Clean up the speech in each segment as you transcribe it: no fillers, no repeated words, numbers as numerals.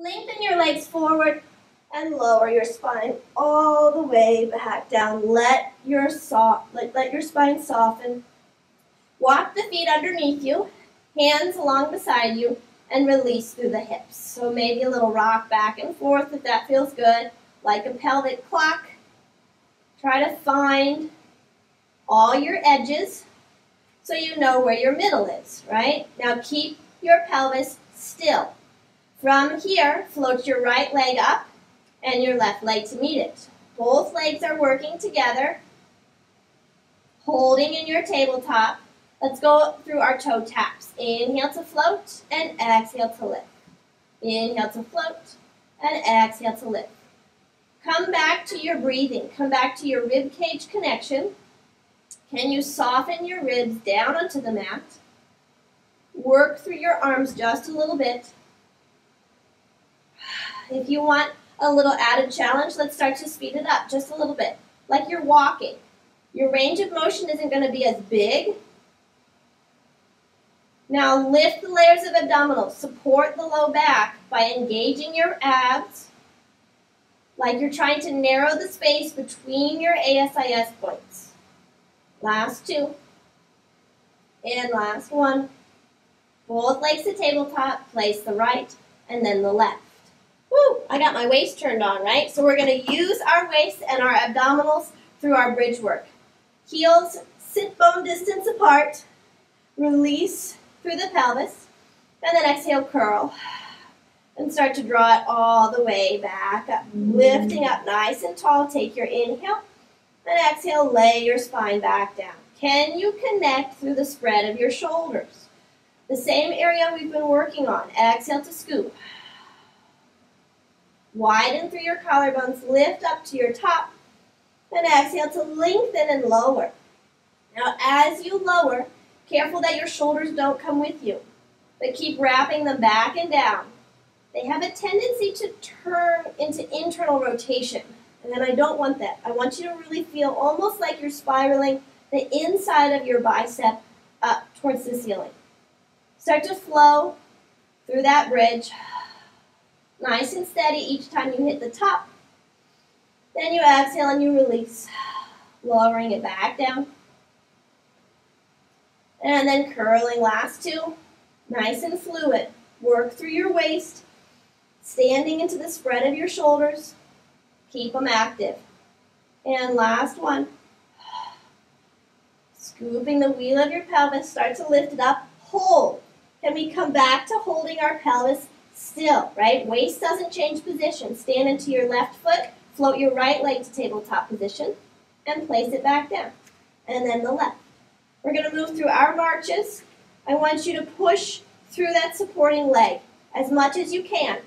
Lengthen your legs forward and lower your spine all the way back down. Let your spine soften. Walk the feet underneath you, hands along beside you, and release through the hips. So maybe a little rock back and forth if that feels good, like a pelvic clock. Try to find all your edges so you know where your middle is, right? Now keep your pelvis still. From here, float your right leg up and your left leg to meet it. Both legs are working together, holding in your tabletop. Let's go through our toe taps. Inhale to float and exhale to lift. Inhale to float and exhale to lift. Come back to your breathing. Come back to your rib cage connection. Can you soften your ribs down onto the mat? Work through your arms just a little bit. If you want a little added challenge, let's start to speed it up just a little bit, like you're walking. Your range of motion isn't going to be as big. Now lift the layers of abdominals. Support the low back by engaging your abs, like you're trying to narrow the space between your ASIS points. Last two. And last one. Both legs to tabletop. Place the right and then the left. Woo! I got my waist turned on, right? So we're going to use our waist and our abdominals through our bridge work. Heels sit bone distance apart. Release through the pelvis. And then exhale, curl. And start to draw it all the way back up. Lifting up nice and tall. Take your inhale. And exhale, lay your spine back down. Can you connect through the spread of your shoulders? The same area we've been working on. Exhale to scoop. Widen through your collarbones, lift up to your top, and exhale to lengthen and lower. Now as you lower, careful that your shoulders don't come with you, but keep wrapping them back and down. They have a tendency to turn into internal rotation, and I don't want that. I want you to really feel almost like you're spiraling the inside of your bicep up towards the ceiling. Start to flow through that bridge. Nice and steady each time you hit the top. Then you exhale and you release, lowering it back down. And then curling, last two. Nice and fluid. Work through your waist, standing into the spread of your shoulders. Keep them active. And last one. Scooping the wheel of your pelvis, start to lift it up, hold. Can we come back to holding our pelvis still, right? Waist doesn't change position. Stand into your left foot, float your right leg to tabletop position, and place it back down. And then the left. We're going to move through our marches. I want you to push through that supporting leg as much as you can.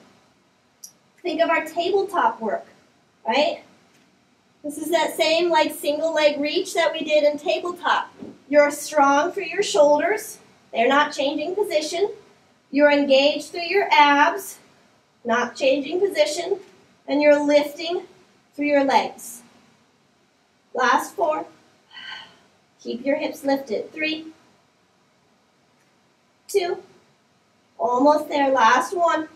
Think of our tabletop work, right? This is that same like single leg reach that we did in tabletop. You're strong through your shoulders. They're not changing position. You're engaged through your abs, not changing position, and you're lifting through your legs. Last four. Keep your hips lifted. 3, 2, almost there. Last one.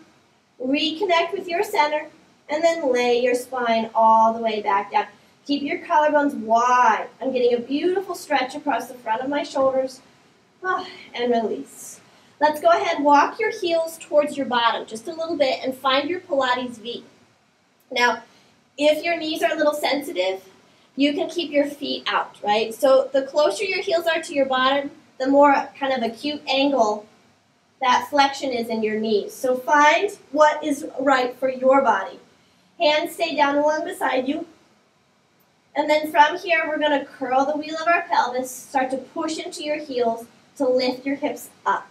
Reconnect with your center, and then lay your spine all the way back down. Keep your collarbones wide. I'm getting a beautiful stretch across the front of my shoulders. And release. Let's go ahead and walk your heels towards your bottom just a little bit and find your Pilates V. Now, if your knees are a little sensitive, you can keep your feet out, right? So the closer your heels are to your bottom, the more kind of acute angle that flexion is in your knees. So find what is right for your body. Hands stay down along beside you. And then from here, we're going to curl the wheel of our pelvis, start to push into your heels to lift your hips up.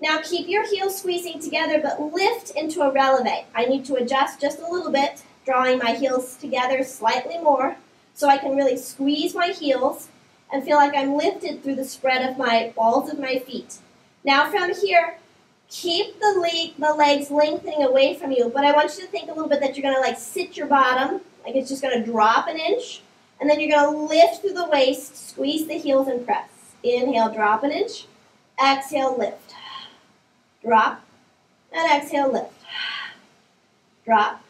Now keep your heels squeezing together, but lift into a releve. I need to adjust just a little bit, drawing my heels together slightly more so I can really squeeze my heels and feel like I'm lifted through the spread of my balls of my feet. Now from here, keep the legs lengthening away from you, but I want you to think a little bit that you're going to like sit your bottom, like it's just going to drop an inch, and then you're going to lift through the waist, squeeze the heels and press. Inhale, drop an inch. Exhale, lift. Drop, and exhale, lift. drop,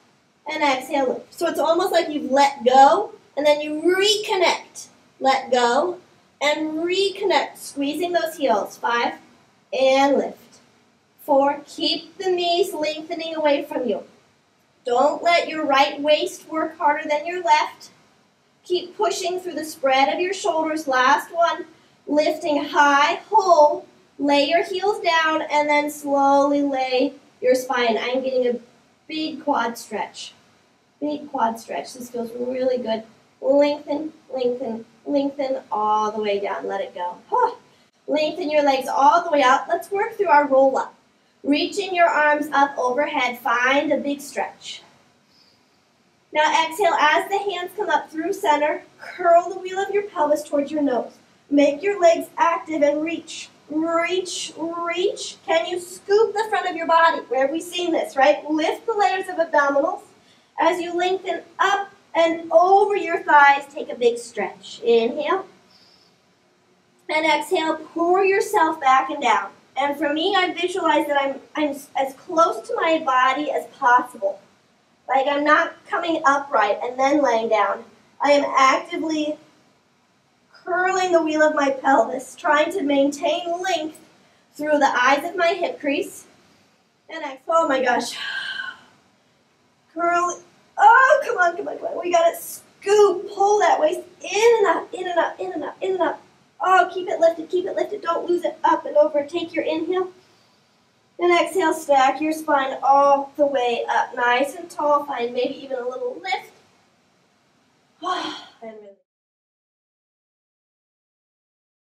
and exhale, lift. So it's almost like you've let go, and then you reconnect. Let go, and reconnect, squeezing those heels. 5, and lift. 4, keep the knees lengthening away from you. Don't let your right waist work harder than your left. Keep pushing through the spread of your shoulders. Last one, lifting high, hold, lay your heels down, and then slowly lay your spine. I'm getting a big quad stretch. Big quad stretch. This feels really good. Lengthen, lengthen, lengthen all the way down. Let it go. Lengthen your legs all the way out. Let's work through our roll up. Reaching your arms up overhead. Find a big stretch. Now exhale as the hands come up through center. Curl the wheel of your pelvis towards your nose. Make your legs active and reach. Reach, reach. Can you scoop the front of your body? Where have we seen this, right? Lift the layers of abdominals. As you lengthen up and over your thighs, take a big stretch. Inhale. And exhale, pour yourself back and down. And for me, I visualize that I'm as close to my body as possible. Like I'm not coming upright and then laying down. I am actively curling the wheel of my pelvis, trying to maintain length through the eyes of my hip crease. And exhale. Oh my gosh. Curl. Oh, come on, come on, come on. We got to scoop, pull that waist in and up, in and up, in and up, in and up. Oh, keep it lifted, keep it lifted. Don't lose it. Up and over. Take your inhale. And exhale, stack your spine all the way up. Nice and tall. Find maybe even a little lift. And release.